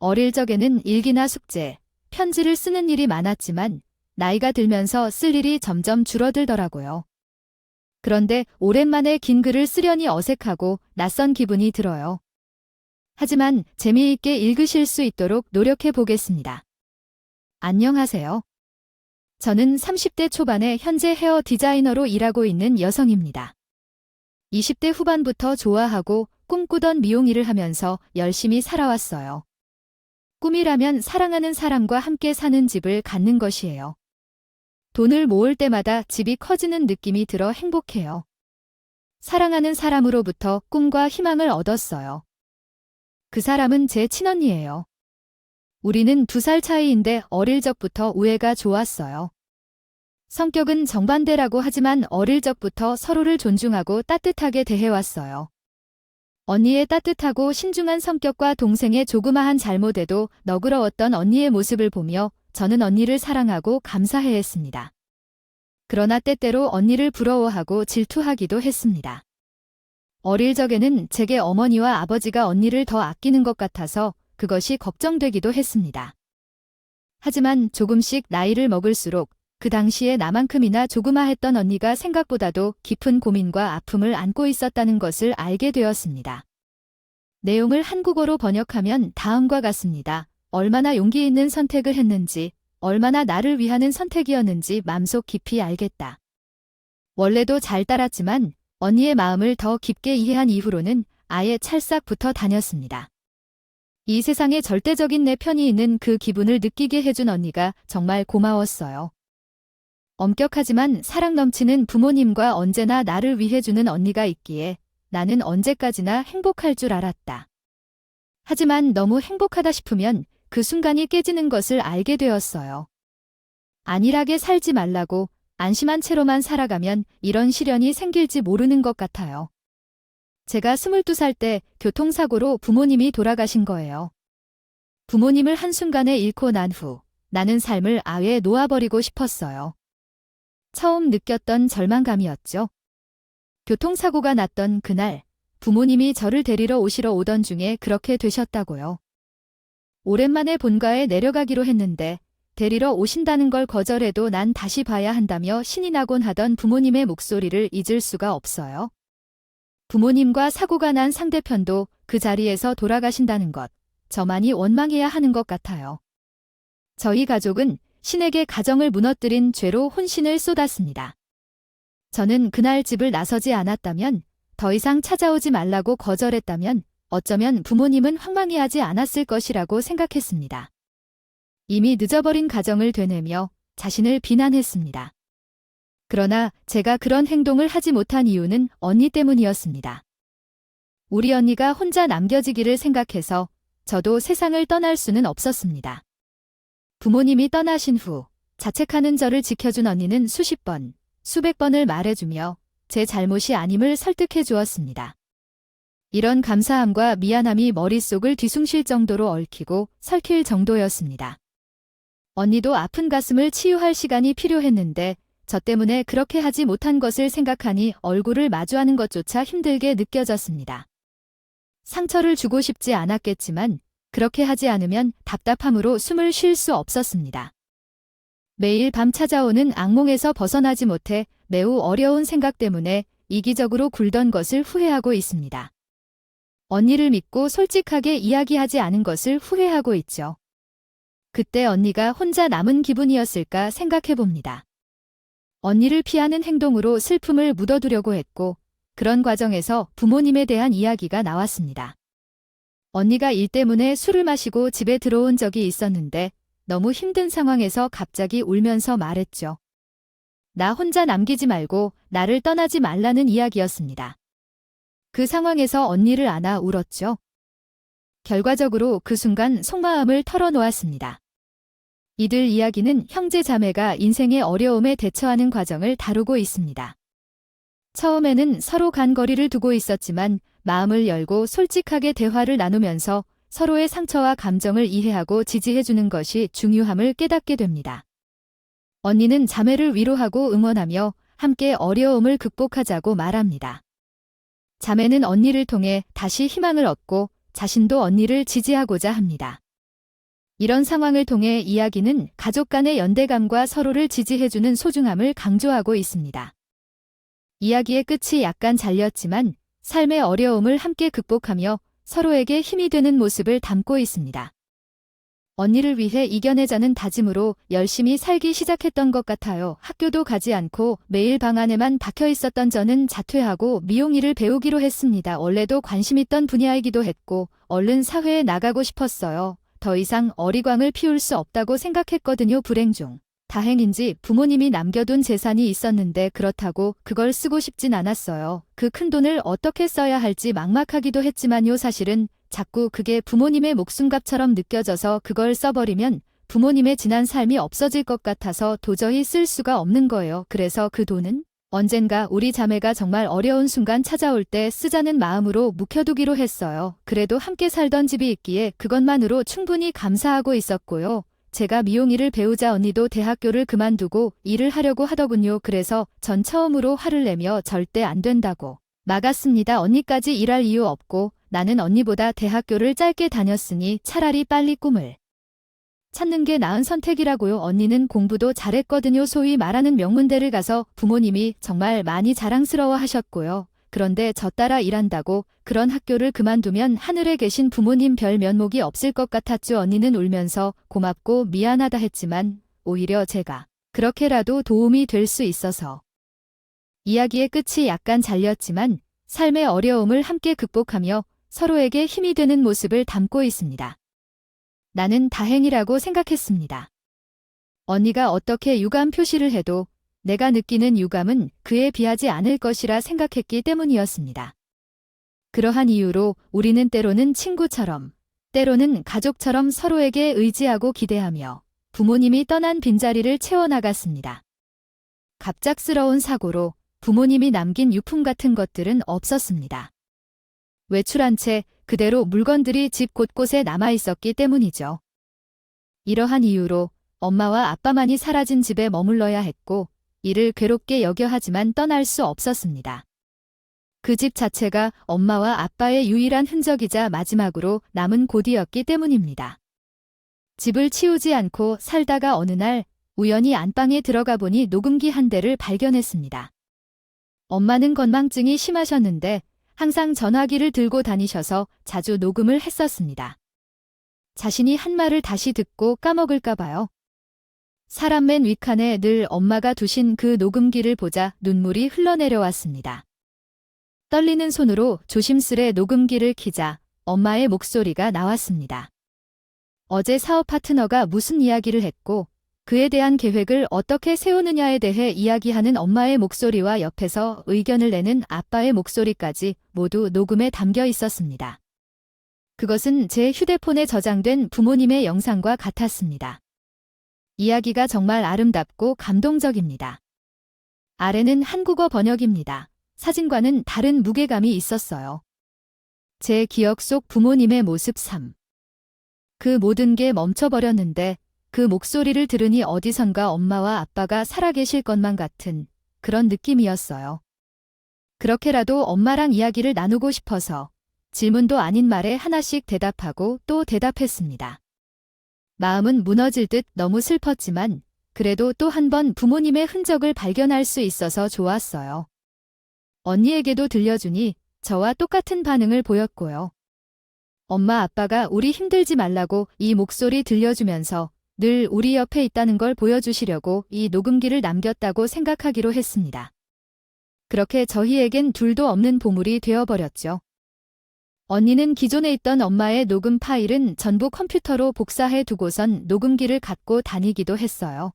어릴 적에는 일기나 숙제, 편지를 쓰는 일이 많았지만 나이가 들면서 쓸 일이 점점 줄어들더라고요. 그런데 오랜만에 긴 글을 쓰려니 어색하고 낯선 기분이 들어요. 하지만 재미있게 읽으실 수 있도록 노력해 보겠습니다. 안녕하세요. 저는 30대 초반에 현재 헤어 디자이너로 일하고 있는 여성입니다. 20대 후반부터 좋아하고 꿈꾸던 미용 일을 하면서 열심히 살아왔어요. 꿈이라면 사랑하는 사람과 함께 사는 집을 갖는 것이에요. 돈을 모을 때마다 집이 커지는 느낌이 들어 행복해요. 사랑하는 사람으로부터 꿈과 희망을 얻었어요. 그 사람은 제 친언니예요. 우리는 2살 차이인데 어릴 적부터 우애가 좋았어요. 성격은 정반대라고 하지만 어릴 적부터 서로를 존중하고 따뜻하게 대해왔어요. 언니의 따뜻하고 신중한 성격과 동생의 조그마한 잘못에도 너그러웠던 언니의 모습을 보며 저는 언니를 사랑하고 감사해했습니다. 그러나 때때로 언니를 부러워하고 질투하기도 했습니다. 어릴 적에는 제게 어머니와 아버지가 언니를 더 아끼는 것 같아서 그것이 걱정되기도 했습니다. 하지만 조금씩 나이를 먹을수록 그 당시에 나만큼이나 조그마했던 언니가 생각보다도 깊은 고민과 아픔을 안고 있었다는 것을 알게 되었습니다. 내용을 한국어로 번역하면 다음과 같습니다. 얼마나 용기 있는 선택을 했는지, 얼마나 나를 위하는 선택이었는지 맘속 깊이 알겠다. 원래도 잘 따랐지만 언니의 마음을 더 깊게 이해한 이후로는 아예 찰싹 붙어 다녔습니다. 이 세상에 절대적인 내 편이 있는 그 기분을 느끼게 해준 언니가 정말 고마웠어요. 엄격하지만 사랑 넘치는 부모님과 언제나 나를 위해 주는 언니가 있기에 나는 언제까지나 행복할 줄 알았다. 하지만 너무 행복하다 싶으면 그 순간이 깨지는 것을 알게 되었어요. 안일하게 살지 말라고 안심한 채로만 살아가면 이런 시련이 생길지 모르는 것 같아요. 제가 22살 때 교통사고로 부모님이 돌아가신 거예요. 부모님을 한순간에 잃고 난 후 나는 삶을 아예 놓아버리고 싶었어요. 처음 느꼈던 절망감이었죠. 교통사고가 났던 그날 부모님이 저를 데리러 오시러 오던 중에 그렇게 되셨다고요. 오랜만에 본가에 내려가기로 했는데 데리러 오신다는 걸 거절해도 난 다시 봐야 한다며 신이 나곤 하던 부모님의 목소리를 잊을 수가 없어요. 부모님과 사고가 난 상대편도 그 자리에서 돌아가신다는 것, 저만이 원망해야 하는 것 같아요. 저희 가족은 신에게 가정을 무너뜨린 죄로 혼신을 쏟았습니다. 저는 그날 집을 나서지 않았다면, 더 이상 찾아오지 말라고 거절했다면 어쩌면 부모님은 황망해하지 않았을 것이라고 생각했습니다. 이미 늦어버린 가정을 되뇌며 자신을 비난했습니다. 그러나 제가 그런 행동을 하지 못한 이유는 언니 때문이었습니다. 우리 언니가 혼자 남겨지기를 생각해서 저도 세상을 떠날 수는 없었습니다. 부모님이 떠나신 후 자책하는 저를 지켜준 언니는 수십 번, 수백 번을 말해주며 제 잘못이 아님을 설득해 주었습니다. 이런 감사함과 미안함이 머릿속을 뒤숭실 정도로 얽히고 설킬 정도였습니다. 언니도 아픈 가슴을 치유할 시간이 필요했는데 저 때문에 그렇게 하지 못한 것을 생각하니 얼굴을 마주하는 것조차 힘들게 느껴졌습니다. 상처를 주고 싶지 않았겠지만 그렇게 하지 않으면 답답함으로 숨을 쉴 수 없었습니다. 매일 밤 찾아오는 악몽에서 벗어나지 못해 매우 어려운 생각 때문에 이기적으로 굴던 것을 후회하고 있습니다. 언니를 믿고 솔직하게 이야기하지 않은 것을 후회하고 있죠. 그때 언니가 혼자 남은 기분이었을까 생각해봅니다. 언니를 피하는 행동으로 슬픔을 묻어두려고 했고 그런 과정에서 부모님에 대한 이야기가 나왔습니다. 언니가 일 때문에 술을 마시고 집에 들어온 적이 있었는데 너무 힘든 상황에서 갑자기 울면서 말했죠. 나 혼자 남기지 말고 나를 떠나지 말라는 이야기였습니다. 그 상황에서 언니를 안아 울었죠. 결과적으로 그 순간 속마음을 털어놓았습니다. 이들 이야기는 형제 자매가 인생의 어려움에 대처하는 과정을 다루고 있습니다. 처음에는 서로 간 거리를 두고 있었지만 마음을 열고 솔직하게 대화를 나누면서 서로의 상처와 감정을 이해하고 지지해주는 것이 중요함을 깨닫게 됩니다. 언니는 자매를 위로하고 응원하며 함께 어려움을 극복하자고 말합니다. 자매는 언니를 통해 다시 희망을 얻고 자신도 언니를 지지하고자 합니다. 이런 상황을 통해 이야기는 가족 간의 연대감과 서로를 지지해주는 소중함을 강조하고 있습니다. 이야기의 끝이 약간 잘렸지만 삶의 어려움을 함께 극복하며 서로에게 힘이 되는 모습을 담고 있습니다. 언니를 위해 이겨내자는 다짐으로 열심히 살기 시작했던 것 같아요. 학교도 가지 않고 매일 방 안에만 박혀 있었던 저는 자퇴하고 미용일을 배우기로 했습니다. 원래도 관심 있던 분야이기도 했고 얼른 사회에 나가고 싶었어요. 더 이상 어리광을 피울 수 없다고 생각했거든요. 불행 중 다행인지 부모님이 남겨둔 재산이 있었는데 그렇다고 그걸 쓰고 싶진 않았어요. 그 큰 돈을 어떻게 써야 할지 막막하기도 했지만요. 사실은 자꾸 그게 부모님의 목숨값처럼 느껴져서 그걸 써버리면 부모님의 지난 삶이 없어질 것 같아서 도저히 쓸 수가 없는 거예요. 그래서 그 돈은 언젠가 우리 자매가 정말 어려운 순간 찾아올 때 쓰자는 마음으로 묵혀두기로 했어요. 그래도 함께 살던 집이 있기에 그것만으로 충분히 감사하고 있었고요. 제가 미용일을 배우자 언니도 대학교를 그만두고 일을 하려고 하더군요. 그래서 전 처음으로 화를 내며 절대 안 된다고 막았습니다. 언니까지 일할 이유 없고 나는 언니보다 대학교를 짧게 다녔으니 차라리 빨리 꿈을 찾는 게 나은 선택이라고요. 언니는 공부도 잘했거든요. 소위 말하는 명문대를 가서 부모님이 정말 많이 자랑스러워 하셨고요. 그런데 저 따라 일한다고 그런 학교를 그만두면 하늘에 계신 부모님 별 면목이 없을 것 같았죠. 언니는 울면서 고맙고 미안하다 했지만 오히려 제가 그렇게라도 도움이 될 수 있어서 이야기의 끝이 약간 잘렸지만 삶의 어려움을 함께 극복하며 서로에게 힘이 되는 모습을 담고 있습니다. 나는 다행이라고 생각했습니다. 언니가 어떻게 유감 표시를 해도 내가 느끼는 유감은 그에 비하지 않을 것이라 생각했기 때문이었습니다. 그러한 이유로 우리는 때로는 친구처럼, 때로는 가족처럼 서로에게 의지하고 기대하며 부모님이 떠난 빈자리를 채워나갔습니다. 갑작스러운 사고로 부모님이 남긴 유품 같은 것들은 없었습니다. 외출한 채 그대로 물건들이 집 곳곳에 남아있었기 때문이죠. 이러한 이유로 엄마와 아빠만이 사라진 집에 머물러야 했고 이를 괴롭게 여겨 하지만 떠날 수 없었습니다. 그 집 자체가 엄마와 아빠의 유일한 흔적이자 마지막으로 남은 곳이었기 때문입니다. 집을 치우지 않고 살다가 어느 날 우연히 안방에 들어가 보니 녹음기 한 대를 발견했습니다. 엄마는 건망증이 심하셨는데 항상 전화기를 들고 다니셔서 자주 녹음을 했었습니다. 자신이 한 말을 다시 듣고 까먹을까 봐요. 사람 맨 윗칸에 늘 엄마가 두신 그 녹음기를 보자 눈물이 흘러내려왔습니다. 떨리는 손으로 조심스레 녹음기를 켜자 엄마의 목소리가 나왔습니다. 어제 사업 파트너가 무슨 이야기를 했고 그에 대한 계획을 어떻게 세우느냐에 대해 이야기하는 엄마의 목소리와 옆에서 의견을 내는 아빠의 목소리까지 모두 녹음에 담겨 있었습니다. 그것은 제 휴대폰에 저장된 부모님의 영상과 같았습니다. 이야기가 정말 아름답고 감동적입니다. 아래는 한국어 번역입니다. 사진과는 다른 무게감이 있었어요. 제 기억 속 부모님의 모습 3. 그 모든 게 멈춰버렸는데 그 목소리를 들으니 어디선가 엄마와 아빠가 살아계실 것만 같은 그런 느낌이었어요. 그렇게라도 엄마랑 이야기를 나누고 싶어서 질문도 아닌 말에 하나씩 대답하고 또 대답했습니다. 마음은 무너질 듯 너무 슬펐지만 그래도 또 한 번 부모님의 흔적을 발견할 수 있어서 좋았어요. 언니에게도 들려주니 저와 똑같은 반응을 보였고요. 엄마 아빠가 우리 힘들지 말라고 이 목소리 들려주면서 늘 우리 옆에 있다는 걸 보여주시려고 이 녹음기를 남겼다고 생각하기로 했습니다. 그렇게 저희에겐 둘도 없는 보물이 되어버렸죠. 언니는 기존에 있던 엄마의 녹음 파일은 전부 컴퓨터로 복사해 두고선 녹음기를 갖고 다니기도 했어요.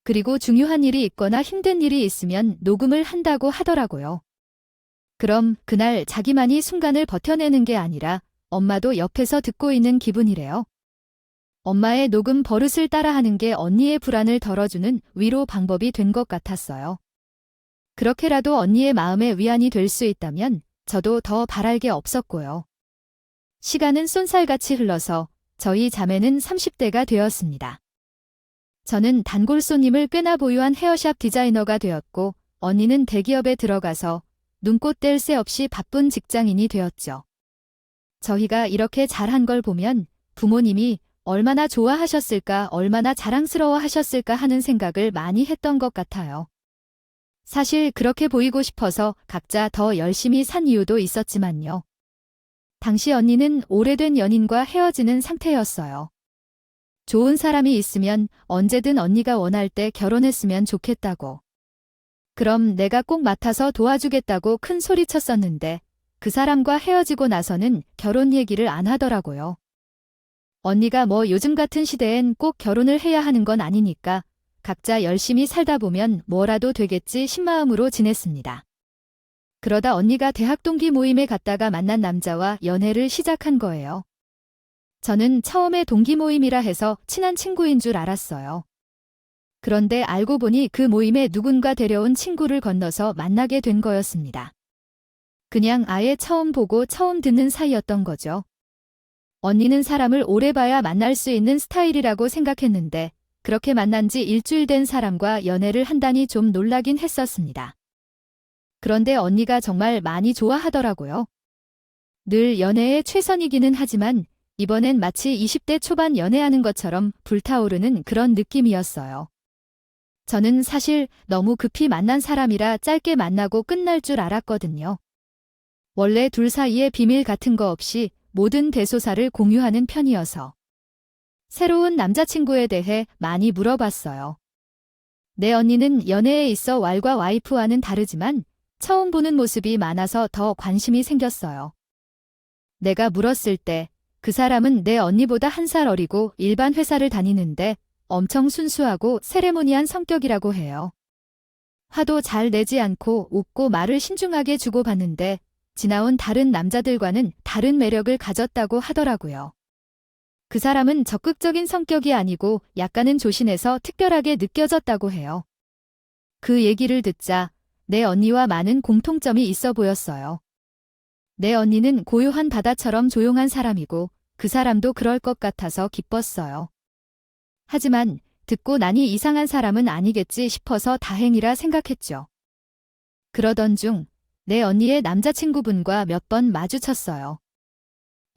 그리고 중요한 일이 있거나 힘든 일이 있으면 녹음을 한다고 하더라고요. 그럼 그날 자기만이 순간을 버텨내는 게 아니라 엄마도 옆에서 듣고 있는 기분이래요. 엄마의 녹음 버릇을 따라하는 게 언니의 불안을 덜어주는 위로 방법이 된 것 같았어요. 그렇게라도 언니의 마음에 위안이 될 수 있다면 저도 더 바랄 게 없었고요. 시간은 쏜살같이 흘러서 저희 자매는 30대가 되었습니다. 저는 단골 손님을 꽤나 보유한 헤어샵 디자이너가 되었고 언니는 대기업에 들어가서 눈꽃 뗄 새 없이 바쁜 직장인이 되었죠. 저희가 이렇게 잘한 걸 보면 부모님이 얼마나 좋아하셨을까, 얼마나 자랑스러워 하셨을까 하는 생각을 많이 했던 것 같아요. 사실 그렇게 보이고 싶어서 각자 더 열심히 산 이유도 있었지만요. 당시 언니는 오래된 연인과 헤어지는 상태였어요. 좋은 사람이 있으면 언제든 언니가 원할 때 결혼했으면 좋겠다고. 그럼 내가 꼭 맡아서 도와주겠다고 큰 소리쳤었는데 그 사람과 헤어지고 나서는 결혼 얘기를 안 하더라고요. 언니가 뭐 요즘 같은 시대엔 꼭 결혼을 해야 하는 건 아니니까 각자 열심히 살다 보면 뭐라도 되겠지 싶마음으로 지냈습니다. 그러다 언니가 대학 동기 모임에 갔다가 만난 남자와 연애를 시작한 거예요. 저는 처음에 동기 모임이라 해서 친한 친구인 줄 알았어요. 그런데 알고 보니 그 모임에 누군가 데려온 친구를 건너서 만나게 된 거였습니다. 그냥 아예 처음 보고 처음 듣는 사이였던 거죠. 언니는 사람을 오래 봐야 만날 수 있는 스타일이라고 생각했는데 그렇게 만난 지 일주일 된 사람과 연애를 한다니 좀 놀라긴 했었습니다. 그런데 언니가 정말 많이 좋아하더라고요. 늘 연애에 최선이기는 하지만 이번엔 마치 20대 초반 연애하는 것처럼 불타오르는 그런 느낌이었어요. 저는 사실 너무 급히 만난 사람이라 짧게 만나고 끝날 줄 알았거든요. 원래 둘 사이에 비밀 같은 거 없이 모든 대소사를 공유하는 편이어서. 새로운 남자친구에 대해 많이 물어봤어요. 내 언니는 연애에 있어 왈과 와이프와는 다르지만 처음 보는 모습이 많아서 더 관심이 생겼어요. 내가 물었을 때 그 사람은 내 언니보다 1살 어리고 일반 회사를 다니는데 엄청 순수하고 세레모니한 성격이라고 해요. 화도 잘 내지 않고 웃고 말을 신중하게 주고받는데 지나온 다른 남자들과는 다른 매력을 가졌다고 하더라고요. 그 사람은 적극적인 성격이 아니고 약간은 조신해서 특별하게 느껴졌다고 해요. 그 얘기를 듣자 내 언니와 많은 공통점이 있어 보였어요. 내 언니는 고요한 바다처럼 조용한 사람이고 그 사람도 그럴 것 같아서 기뻤어요. 하지만 듣고 나니 이상한 사람은 아니겠지 싶어서 다행이라 생각했죠. 그러던 중 내 언니의 남자친구분과 몇 번 마주쳤어요.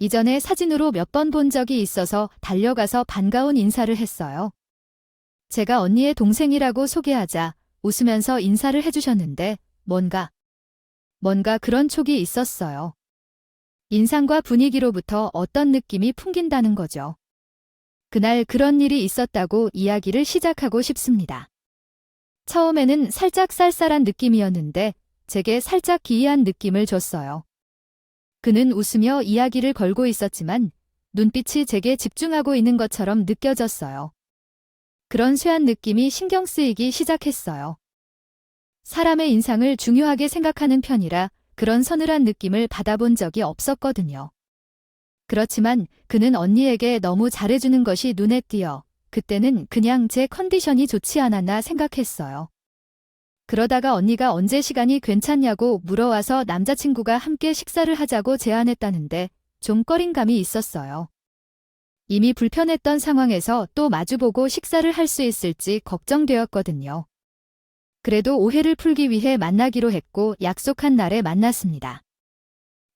이전에 사진으로 몇 번 본 적이 있어서 달려가서 반가운 인사를 했어요. 제가 언니의 동생이라고 소개하자 웃으면서 인사를 해주셨는데 뭔가 그런 촉이 있었어요. 인상과 분위기로부터 어떤 느낌이 풍긴다는 거죠. 그날 그런 일이 있었다고 이야기를 시작하고 싶습니다. 처음에는 살짝 쌀쌀한 느낌이었는데 제게 살짝 기이한 느낌을 줬어요. 그는 웃으며 이야기를 걸고 있었지만 눈빛이 제게 집중하고 있는 것처럼 느껴졌어요. 그런 쇠한 느낌이 신경 쓰이기 시작했어요. 사람의 인상을 중요하게 생각하는 편이라 그런 서늘한 느낌을 받아본 적이 없었거든요. 그렇지만 그는 언니에게 너무 잘해주는 것이 눈에 띄어 그때는 그냥 제 컨디션이 좋지 않았나 생각했어요. 그러다가 언니가 언제 시간이 괜찮냐고 물어와서 남자친구가 함께 식사를 하자고 제안했다는데 좀 꺼림감이 있었어요. 이미 불편했던 상황에서 또 마주보고 식사를 할 수 있을지 걱정되었거든요. 그래도 오해를 풀기 위해 만나기로 했고 약속한 날에 만났습니다.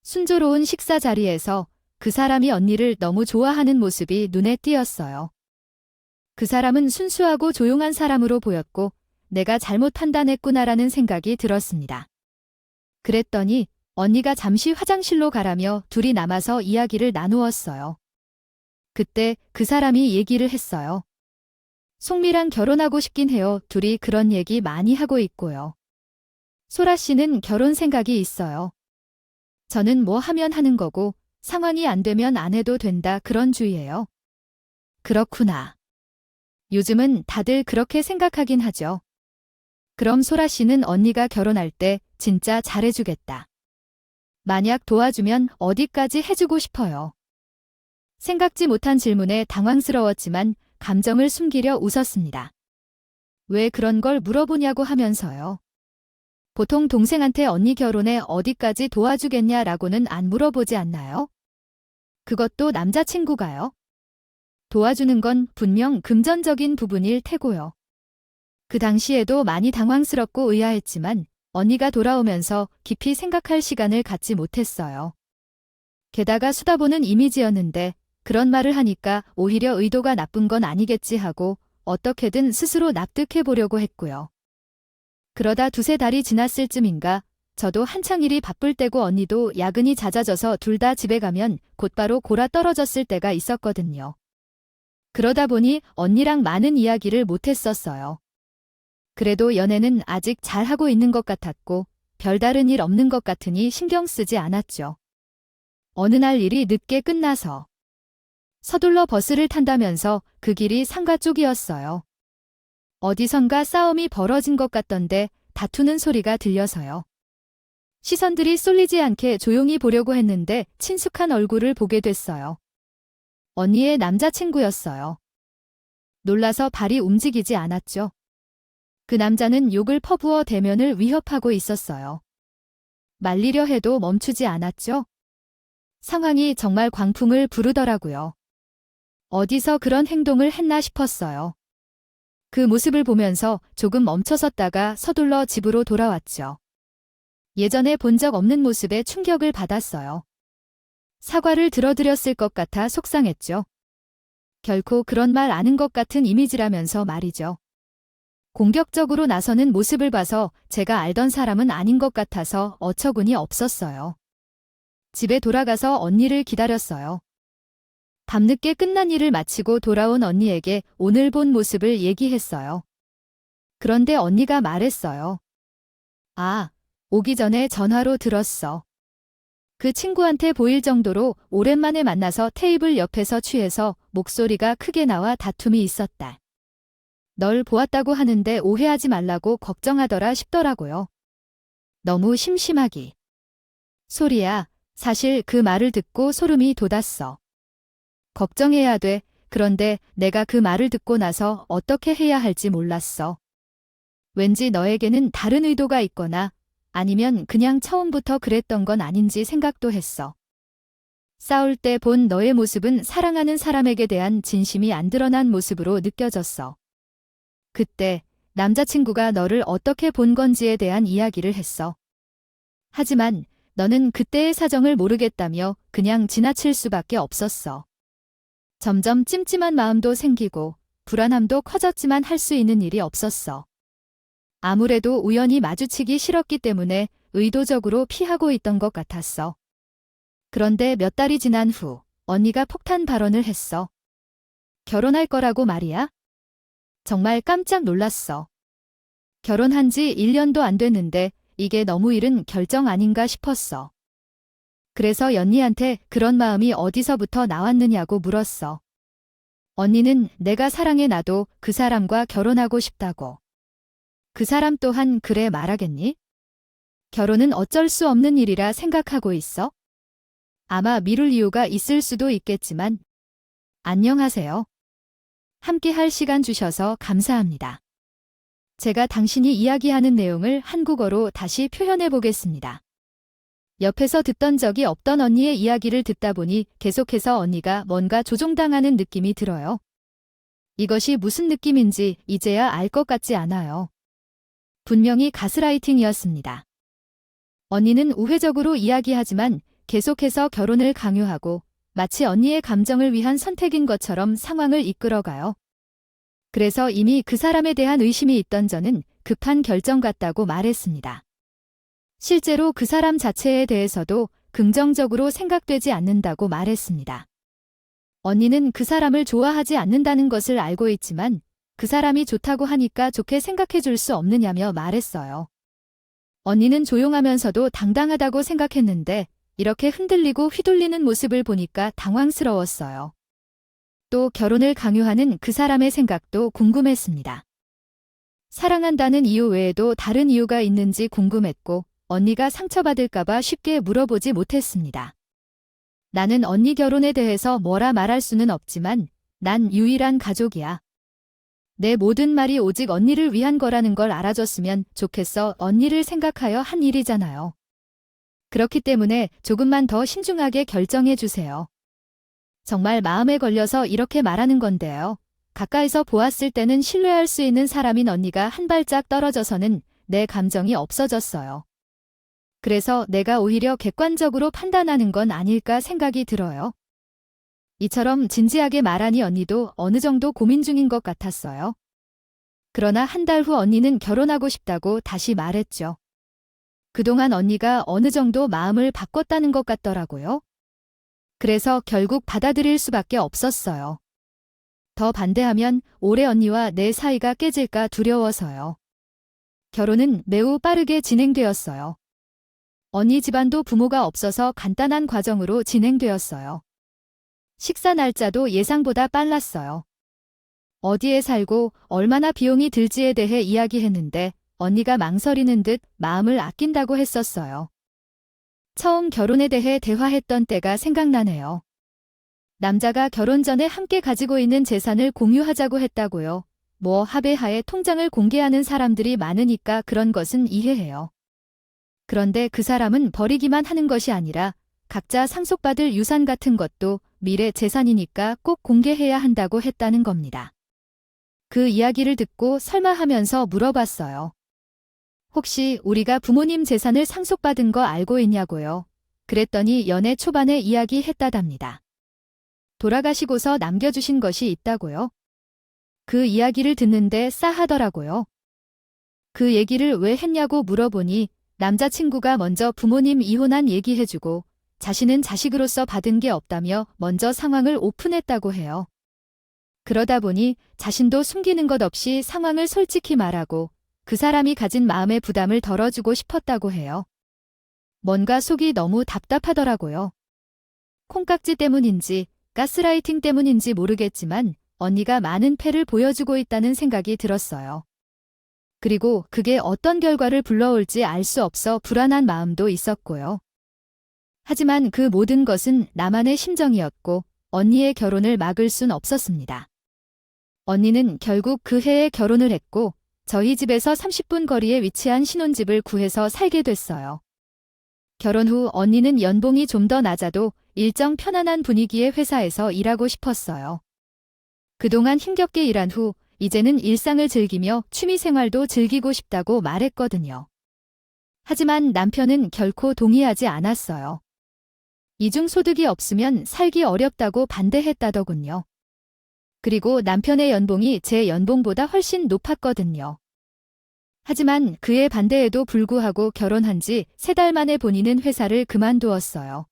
순조로운 식사 자리에서 그 사람이 언니를 너무 좋아하는 모습이 눈에 띄었어요. 그 사람은 순수하고 조용한 사람으로 보였고 내가 잘못 판단했구나라는 생각이 들었습니다. 그랬더니 언니가 잠시 화장실로 가라며 둘이 남아서 이야기를 나누었어요. 그때 그 사람이 얘기를 했어요. 송미랑 결혼하고 싶긴 해요. 둘이 그런 얘기 많이 하고 있고요. 소라 씨는 결혼 생각이 있어요. 저는 뭐 하면 하는 거고 상황이 안 되면 안 해도 된다 그런 주의예요. 그렇구나. 요즘은 다들 그렇게 생각하긴 하죠. 그럼 소라 씨는 언니가 결혼할 때 진짜 잘해주겠다. 만약 도와주면 어디까지 해주고 싶어요. 생각지 못한 질문에 당황스러웠지만 감정을 숨기려 웃었습니다. 왜 그런 걸 물어보냐고 하면서요. 보통 동생한테 언니 결혼에 어디까지 도와주겠냐라고는 안 물어보지 않나요? 그것도 남자친구가요. 도와주는 건 분명 금전적인 부분일 테고요. 그 당시에도 많이 당황스럽고 의아했지만 언니가 돌아오면서 깊이 생각할 시간을 갖지 못했어요. 게다가 수다보는 이미지였는데 그런 말을 하니까 오히려 의도가 나쁜 건 아니겠지 하고 어떻게든 스스로 납득해 보려고 했고요. 그러다 두세 달이 지났을 쯤인가 저도 한창 일이 바쁠 때고 언니도 야근이 잦아져서 둘 다 집에 가면 곧바로 골아 떨어졌을 때가 있었거든요. 그러다 보니 언니랑 많은 이야기를 못했었어요. 그래도 연애는 아직 잘하고 있는 것 같았고 별다른 일 없는 것 같으니 신경 쓰지 않았죠. 어느 날 일이 늦게 끝나서 서둘러 버스를 탄다면서 그 길이 상가 쪽이었어요. 어디선가 싸움이 벌어진 것 같던데 다투는 소리가 들려서요. 시선들이 쏠리지 않게 조용히 보려고 했는데 친숙한 얼굴을 보게 됐어요. 언니의 남자친구였어요. 놀라서 발이 움직이지 않았죠. 그 남자는 욕을 퍼부어 대면을 위협하고 있었어요. 말리려 해도 멈추지 않았죠. 상황이 정말 광풍을 부르더라고요. 어디서 그런 행동을 했나 싶었어요. 그 모습을 보면서 조금 멈춰섰다가 서둘러 집으로 돌아왔죠. 예전에 본 적 없는 모습에 충격을 받았어요. 사과를 들어드렸을 것 같아 속상했죠. 결코 그런 말 아는 것 같은 이미지라면서 말이죠. 공격적으로 나서는 모습을 봐서 제가 알던 사람은 아닌 것 같아서 어처구니 없었어요. 집에 돌아가서 언니를 기다렸어요. 밤늦게 끝난 일을 마치고 돌아온 언니에게 오늘 본 모습을 얘기했어요. 그런데 언니가 말했어요. 아, 오기 전에 전화로 들었어. 그 친구한테 보일 정도로 오랜만에 만나서 테이블 옆에서 취해서 목소리가 크게 나와 다툼이 있었다. 널 보았다고 하는데 오해하지 말라고 걱정하더라 싶더라고요. 너무 심심하기. 소리야, 사실 그 말을 듣고 소름이 돋았어. 걱정해야 돼. 그런데 내가 그 말을 듣고 나서 어떻게 해야 할지 몰랐어. 왠지 너에게는 다른 의도가 있거나 아니면 그냥 처음부터 그랬던 건 아닌지 생각도 했어. 싸울 때 본 너의 모습은 사랑하는 사람에게 대한 진심이 안 드러난 모습으로 느껴졌어. 그때 남자친구가 너를 어떻게 본 건지에 대한 이야기를 했어. 하지만 너는 그때의 사정을 모르겠다며 그냥 지나칠 수밖에 없었어. 점점 찜찜한 마음도 생기고 불안함도 커졌지만 할 수 있는 일이 없었어. 아무래도 우연히 마주치기 싫었기 때문에 의도적으로 피하고 있던 것 같았어. 그런데 몇 달이 지난 후 언니가 폭탄 발언을 했어. 결혼할 거라고 말이야? 정말 깜짝 놀랐어. 결혼한 지 1년도 안 됐는데 이게 너무 이른 결정 아닌가 싶었어. 그래서 연니한테 그런 마음이 어디서부터 나왔느냐고 물었어. 언니는 내가 사랑해 나도 그 사람과 결혼하고 싶다고. 그 사람 또한 그래 말하겠니? 결혼은 어쩔 수 없는 일이라 생각하고 있어? 아마 미룰 이유가 있을 수도 있겠지만. 안녕하세요. 함께 할 시간 주셔서 감사합니다. 제가 당신이 이야기하는 내용을 한국어로 다시 표현해 보겠습니다. 옆에서 듣던 적이 없던 언니의 이야기를 듣다 보니 계속해서 언니가 뭔가 조종당하는 느낌이 들어요. 이것이 무슨 느낌인지 이제야 알 것 같지 않아요. 분명히 가스라이팅이었습니다. 언니는 우회적으로 이야기하지만 계속해서 결혼을 강요하고 마치 언니의 감정을 위한 선택인 것처럼 상황을 이끌어가요. 그래서 이미 그 사람에 대한 의심이 있던 저는 급한 결정 같다고 말했습니다. 실제로 그 사람 자체에 대해서도 긍정적으로 생각되지 않는다고 말했습니다. 언니는 그 사람을 좋아하지 않는다는 것을 알고 있지만 그 사람이 좋다고 하니까 좋게 생각해 줄 수 없느냐며 말했어요. 언니는 조용하면서도 당당하다고 생각했는데 이렇게 흔들리고 휘둘리는 모습을 보니까 당황스러웠어요. 또 결혼을 강요하는 그 사람의 생각도 궁금했습니다. 사랑한다는 이유 외에도 다른 이유가 있는지 궁금했고 언니가 상처받을까봐 쉽게 물어보지 못했습니다. 나는 언니 결혼에 대해서 뭐라 말할 수는 없지만 난 유일한 가족이야. 내 모든 말이 오직 언니를 위한 거라는 걸 알아줬으면 좋겠어. 언니를 생각하여 한 일이잖아요. 그렇기 때문에 조금만 더 신중하게 결정해 주세요. 정말 마음에 걸려서 이렇게 말하는 건데요. 가까이서 보았을 때는 신뢰할 수 있는 사람인 언니가 한 발짝 떨어져서는 내 감정이 없어졌어요. 그래서 내가 오히려 객관적으로 판단하는 건 아닐까 생각이 들어요. 이처럼 진지하게 말하니 언니도 어느 정도 고민 중인 것 같았어요. 그러나 한 달 후 언니는 결혼하고 싶다고 다시 말했죠. 그동안 언니가 어느 정도 마음을 바꿨다는 것 같더라고요. 그래서 결국 받아들일 수밖에 없었어요. 더 반대하면 올해 언니와 내 사이가 깨질까 두려워서요. 결혼은 매우 빠르게 진행되었어요. 언니 집안도 부모가 없어서 간단한 과정으로 진행되었어요. 식사 날짜도 예상보다 빨랐어요. 어디에 살고 얼마나 비용이 들지에 대해 이야기했는데 언니가 망설이는 듯 마음을 아낀다고 했었어요. 처음 결혼에 대해 대화했던 때가 생각나네요. 남자가 결혼 전에 함께 가지고 있는 재산을 공유하자고 했다고요. 뭐 합의하에 통장을 공개하는 사람들이 많으니까 그런 것은 이해해요. 그런데 그 사람은 버리기만 하는 것이 아니라 각자 상속받을 유산 같은 것도 미래 재산이니까 꼭 공개해야 한다고 했다는 겁니다. 그 이야기를 듣고 설마 하면서 물어봤어요. 혹시 우리가 부모님 재산을 상속받은 거 알고 있냐고요? 그랬더니 연애 초반에 이야기했다답니다. 돌아가시고서 남겨주신 것이 있다고요? 그 이야기를 듣는데 싸하더라고요. 그 얘기를 왜 했냐고 물어보니 남자친구가 먼저 부모님 이혼한 얘기해주고 자신은 자식으로서 받은 게 없다며 먼저 상황을 오픈했다고 해요. 그러다 보니 자신도 숨기는 것 없이 상황을 솔직히 말하고 그 사람이 가진 마음의 부담을 덜어주고 싶었다고 해요. 뭔가 속이 너무 답답하더라고요. 콩깍지 때문인지 가스라이팅 때문인지 모르겠지만 언니가 많은 패를 보여주고 있다는 생각이 들었어요. 그리고 그게 어떤 결과를 불러올지 알 수 없어 불안한 마음도 있었고요. 하지만 그 모든 것은 나만의 심정이었고 언니의 결혼을 막을 순 없었습니다. 언니는 결국 그 해에 결혼을 했고 저희 집에서 30분 거리에 위치한 신혼집을 구해서 살게 됐어요. 결혼 후 언니는 연봉이 좀 더 낮아도 일정 편안한 분위기의 회사에서 일하고 싶었어요. 그동안 힘겹게 일한 후 이제는 일상을 즐기며 취미생활도 즐기고 싶다고 말했거든요. 하지만 남편은 결코 동의하지 않았어요. 이중 소득이 없으면 살기 어렵다고 반대했다더군요. 그리고 남편의 연봉이 제 연봉보다 훨씬 높았거든요. 하지만 그의 반대에도 불구하고 결혼한 지 3달 만에 본인은 회사를 그만두었어요.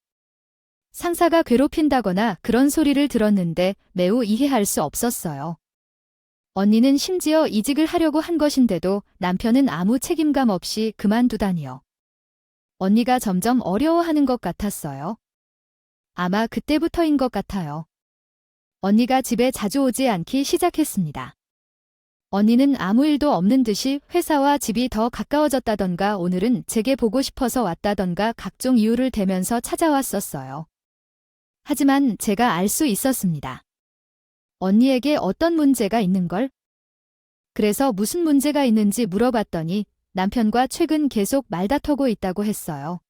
상사가 괴롭힌다거나 그런 소리를 들었는데 매우 이해할 수 없었어요. 언니는 심지어 이직을 하려고 한 것인데도 남편은 아무 책임감 없이 그만두다니요. 언니가 점점 어려워하는 것 같았어요. 아마 그때부터인 것 같아요. 언니가 집에 자주 오지 않기 시작했습니다. 언니는 아무 일도 없는 듯이 회사와 집이 더 가까워졌다던가 오늘은 제게 보고 싶어서 왔다던가 각종 이유를 대면서 찾아왔었어요. 하지만 제가 알 수 있었습니다. 언니에게 어떤 문제가 있는걸? 그래서 무슨 문제가 있는지 물어봤더니 남편과 최근 계속 말다투고 있다고 했어요.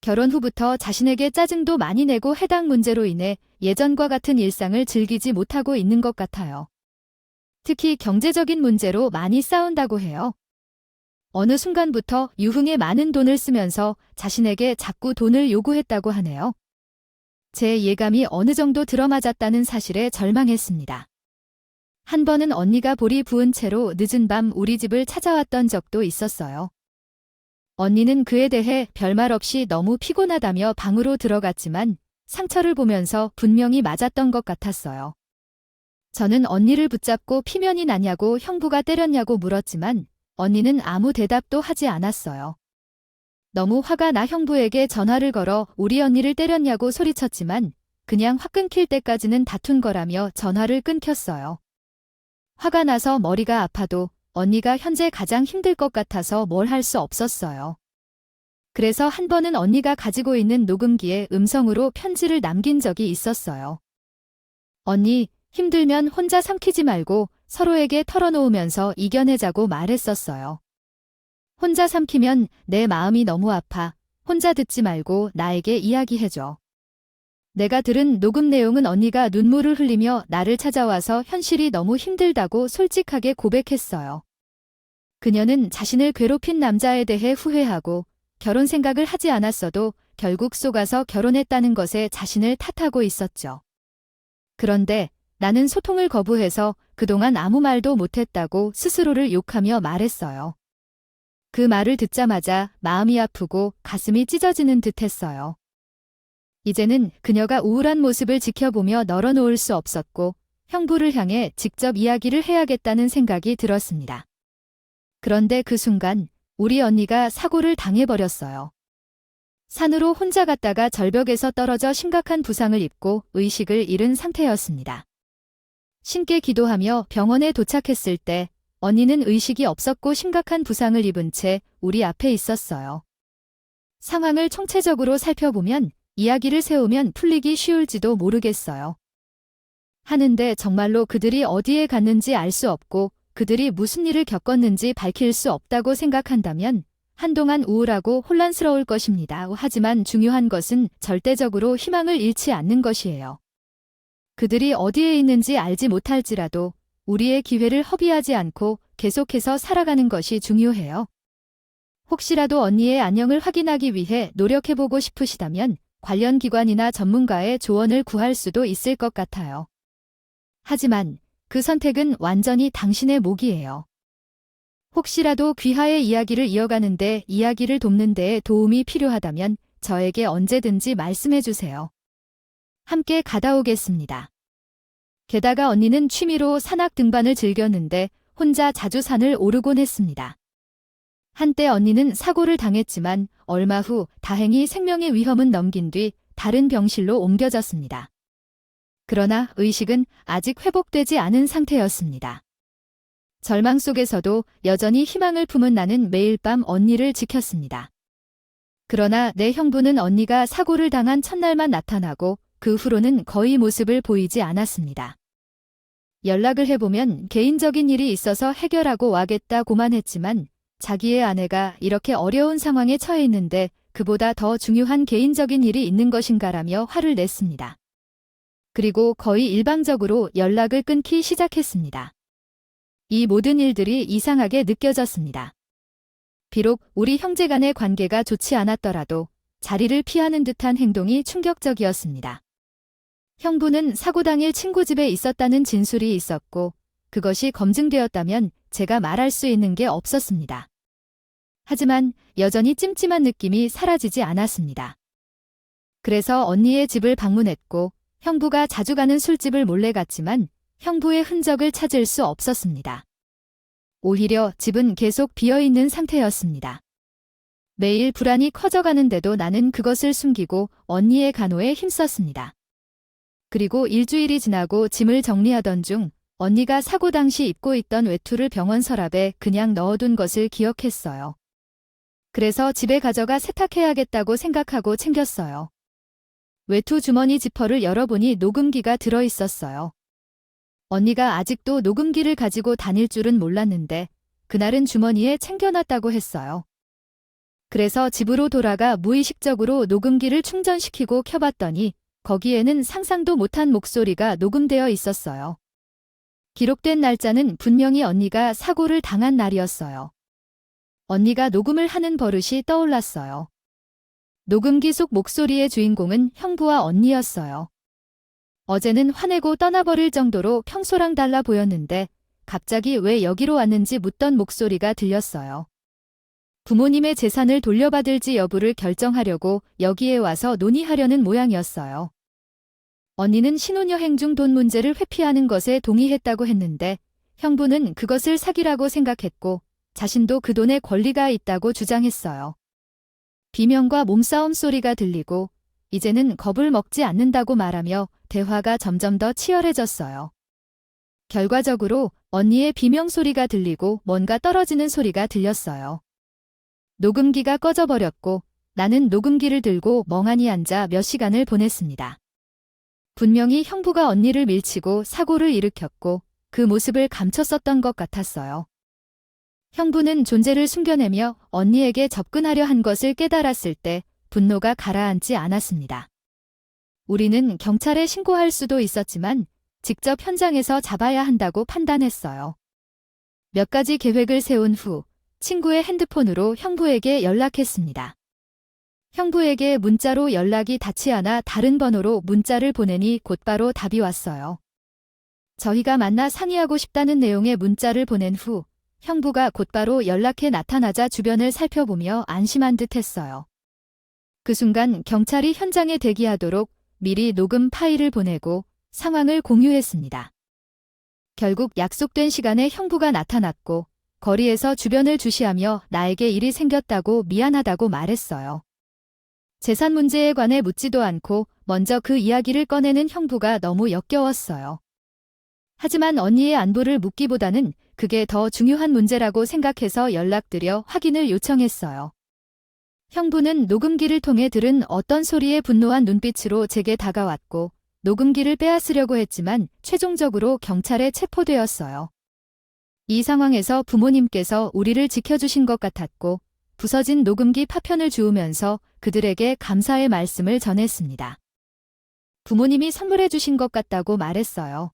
결혼 후부터 자신에게 짜증도 많이 내고 해당 문제로 인해 예전과 같은 일상을 즐기지 못하고 있는 것 같아요. 특히 경제적인 문제로 많이 싸운다고 해요. 어느 순간부터 유흥에 많은 돈을 쓰면서 자신에게 자꾸 돈을 요구했다고 하네요. 제 예감이 어느 정도 들어맞았다는 사실에 절망했습니다. 한 번은 언니가 볼이 부은 채로 늦은 밤 우리 집을 찾아왔던 적도 있었어요. 언니는 그에 대해 별말 없이 너무 피곤하다며 방으로 들어갔지만 상처를 보면서 분명히 맞았던 것 같았어요. 저는 언니를 붙잡고 피면이 나냐고 형부가 때렸냐고 물었지만 언니는 아무 대답도 하지 않았어요. 너무 화가 나 형부에게 전화를 걸어 우리 언니를 때렸냐고 소리쳤지만 그냥 확 끊길 때까지는 다툰 거라며 전화를 끊겼어요. 화가 나서 머리가 아파도 언니가 현재 가장 힘들 것 같아서 뭘 할 수 없었어요. 그래서 한 번은 언니가 가지고 있는 녹음기에 음성으로 편지를 남긴 적이 있었어요. 언니, 힘들면 혼자 삼키지 말고 서로에게 털어놓으면서 이겨내자고 말했었어요. 혼자 삼키면 내 마음이 너무 아파. 혼자 듣지 말고 나에게 이야기해줘. 내가 들은 녹음 내용은 언니가 눈물을 흘리며 나를 찾아와서 현실이 너무 힘들다고 솔직하게 고백했어요. 그녀는 자신을 괴롭힌 남자에 대해 후회하고 결혼 생각을 하지 않았어도 결국 속아서 결혼했다는 것에 자신을 탓하고 있었죠. 그런데 나는 소통을 거부해서 그동안 아무 말도 못했다고 스스로를 욕하며 말했어요. 그 말을 듣자마자 마음이 아프고 가슴이 찢어지는 듯 했어요. 이제는 그녀가 우울한 모습을 지켜보며 널어놓을 수 없었고 형부를 향해 직접 이야기를 해야겠다는 생각이 들었습니다. 그런데 그 순간 우리 언니가 사고를 당해버렸어요. 산으로 혼자 갔다가 절벽에서 떨어져 심각한 부상을 입고 의식을 잃은 상태였습니다. 신께 기도하며 병원에 도착했을 때 언니는 의식이 없었고 심각한 부상을 입은 채 우리 앞에 있었어요. 상황을 총체적으로 살펴보면 이야기를 세우면 풀리기 쉬울지도 모르겠어요. 하는데 정말로 그들이 어디에 갔는지 알 수 없고 그들이 무슨 일을 겪었는지 밝힐 수 없다고 생각한다면 한동안 우울하고 혼란스러울 것입니다. 하지만 중요한 것은 절대적으로 희망을 잃지 않는 것이에요. 그들이 어디에 있는지 알지 못할지라도 우리의 기회를 허비하지 않고 계속해서 살아가는 것이 중요해요. 혹시라도 언니의 안녕을 확인하기 위해 노력해보고 싶으시다면 관련 기관이나 전문가의 조언을 구할 수도 있을 것 같아요. 하지만 그 선택은 완전히 당신의 몫이에요. 혹시라도 귀하의 이야기를 이어가는데 이야기를 돕는 데에 도움이 필요하다면 저에게 언제든지 말씀해 주세요. 함께 가다 오겠습니다. 게다가 언니는 취미로 산악 등반을 즐겼는데 혼자 자주 산을 오르곤 했습니다. 한때 언니는 사고를 당했지만 얼마 후 다행히 생명의 위험은 넘긴 뒤 다른 병실로 옮겨졌습니다. 그러나 의식은 아직 회복되지 않은 상태였습니다. 절망 속에서도 여전히 희망을 품은 나는 매일 밤 언니를 지켰습니다. 그러나 내 형부는 언니가 사고를 당한 첫날만 나타나고 그 후로는 거의 모습을 보이지 않았습니다. 연락을 해보면 개인적인 일이 있어서 해결하고 와겠다고만 했지만 자기의 아내가 이렇게 어려운 상황에 처해 있는데 그보다 더 중요한 개인적인 일이 있는 것인가라며 화를 냈습니다. 그리고 거의 일방적으로 연락을 끊기 시작했습니다. 이 모든 일들이 이상하게 느껴졌습니다. 비록 우리 형제 간의 관계가 좋지 않았더라도 자리를 피하는 듯한 행동이 충격적이었습니다. 형부는 사고 당일 친구 집에 있었다는 진술이 있었고 그것이 검증되었다면 제가 말할 수 있는 게 없었습니다. 하지만 여전히 찜찜한 느낌이 사라지지 않았습니다. 그래서 언니의 집을 방문했고 형부가 자주 가는 술집을 몰래 갔지만 형부의 흔적을 찾을 수 없었습니다. 오히려 집은 계속 비어있는 상태였습니다. 매일 불안이 커져가는데도 나는 그것을 숨기고 언니의 간호에 힘썼습니다. 그리고 일주일이 지나고 짐을 정리하던 중 언니가 사고 당시 입고 있던 외투를 병원 서랍에 그냥 넣어둔 것을 기억했어요. 그래서 집에 가져가 세탁해야겠다고 생각하고 챙겼어요. 외투 주머니 지퍼를 열어보니 녹음기가 들어있었어요. 언니가 아직도 녹음기를 가지고 다닐 줄은 몰랐는데 그날은 주머니에 챙겨놨다고 했어요. 그래서 집으로 돌아가 무의식적으로 녹음기를 충전시키고 켜봤더니 거기에는 상상도 못한 목소리가 녹음되어 있었어요. 기록된 날짜는 분명히 언니가 사고를 당한 날이었어요. 언니가 녹음을 하는 버릇이 떠올랐어요. 녹음기 속 목소리의 주인공은 형부와 언니였어요. 어제는 화내고 떠나버릴 정도로 평소랑 달라 보였는데 갑자기 왜 여기로 왔는지 묻던 목소리가 들렸어요. 부모님의 재산을 돌려받을지 여부를 결정하려고 여기에 와서 논의하려는 모양이었어요. 언니는 신혼여행 중 돈 문제를 회피하는 것에 동의했다고 했는데 형부는 그것을 사기라고 생각했고 자신도 그 돈에 권리가 있다고 주장했어요. 비명과 몸싸움 소리가 들리고 이제는 겁을 먹지 않는다고 말하며 대화가 점점 더 치열해졌어요. 결과적으로 언니의 비명 소리가 들리고 뭔가 떨어지는 소리가 들렸어요. 녹음기가 꺼져버렸고 나는 녹음기를 들고 멍하니 앉아 몇 시간을 보냈습니다. 분명히 형부가 언니를 밀치고 사고를 일으켰고 그 모습을 감췄었던 것 같았어요. 형부는 존재를 숨겨내며 언니에게 접근하려 한 것을 깨달았을 때 분노가 가라앉지 않았습니다. 우리는 경찰에 신고할 수도 있었지만 직접 현장에서 잡아야 한다고 판단했어요. 몇 가지 계획을 세운 후 친구의 핸드폰으로 형부에게 연락했습니다. 형부에게 문자로 연락이 닿지 않아 다른 번호로 문자를 보내니 곧바로 답이 왔어요. 저희가 만나 상의하고 싶다는 내용의 문자를 보낸 후 형부가 곧바로 연락해 나타나자 주변을 살펴보며 안심한 듯 했어요. 그 순간 경찰이 현장에 대기하도록 미리 녹음 파일을 보내고 상황을 공유했습니다. 결국 약속된 시간에 형부가 나타났고 거리에서 주변을 주시하며 나에게 일이 생겼다고 미안하다고 말했어요. 재산 문제에 관해 묻지도 않고 먼저 그 이야기를 꺼내는 형부가 너무 역겨웠어요. 하지만 언니의 안부를 묻기보다는 그게 더 중요한 문제라고 생각해서 연락드려 확인을 요청했어요. 형부는 녹음기를 통해 들은 어떤 소리에 분노한 눈빛으로 제게 다가왔고 녹음기를 빼앗으려고 했지만 최종적으로 경찰에 체포되었어요. 이 상황에서 부모님께서 우리를 지켜주신 것 같았고 부서진 녹음기 파편을 주우면서 그들에게 감사의 말씀을 전했습니다. 부모님이 선물해 주신 것 같다고 말했어요.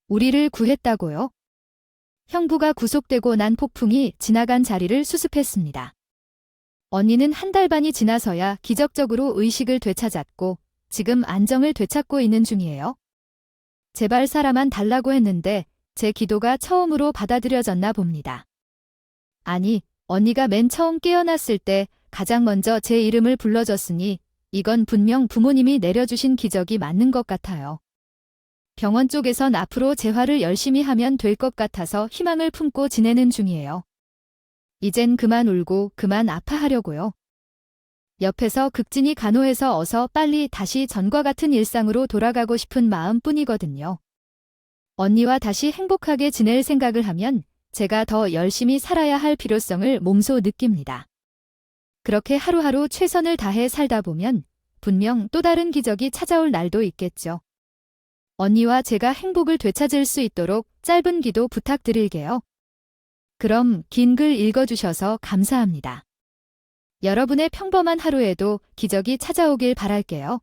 우리를 구했다고요? 형부가 구속되고 난 폭풍이 지나간 자리를 수습했습니다. 언니는 한 달 반이 지나서야 기적적으로 의식을 되찾았고 지금 안정을 되찾고 있는 중이에요. 제발 살아만 달라고 했는데 제 기도가 처음으로 받아들여졌나 봅니다. 아니, 언니가 맨 처음 깨어났을 때 가장 먼저 제 이름을 불러줬으니 이건 분명 부모님이 내려주신 기적이 맞는 것 같아요. 병원 쪽에선 앞으로 재활을 열심히 하면 될 것 같아서 희망을 품고 지내는 중이에요. 이젠 그만 울고 그만 아파하려고요. 옆에서 극진히 간호해서 어서 빨리 다시 전과 같은 일상으로 돌아가고 싶은 마음뿐이거든요. 언니와 다시 행복하게 지낼 생각을 하면 제가 더 열심히 살아야 할 필요성을 몸소 느낍니다. 그렇게 하루하루 최선을 다해 살다 보면 분명 또 다른 기적이 찾아올 날도 있겠죠. 언니와 제가 행복을 되찾을 수 있도록 짧은 기도 부탁드릴게요. 그럼 긴 글 읽어주셔서 감사합니다. 여러분의 평범한 하루에도 기적이 찾아오길 바랄게요.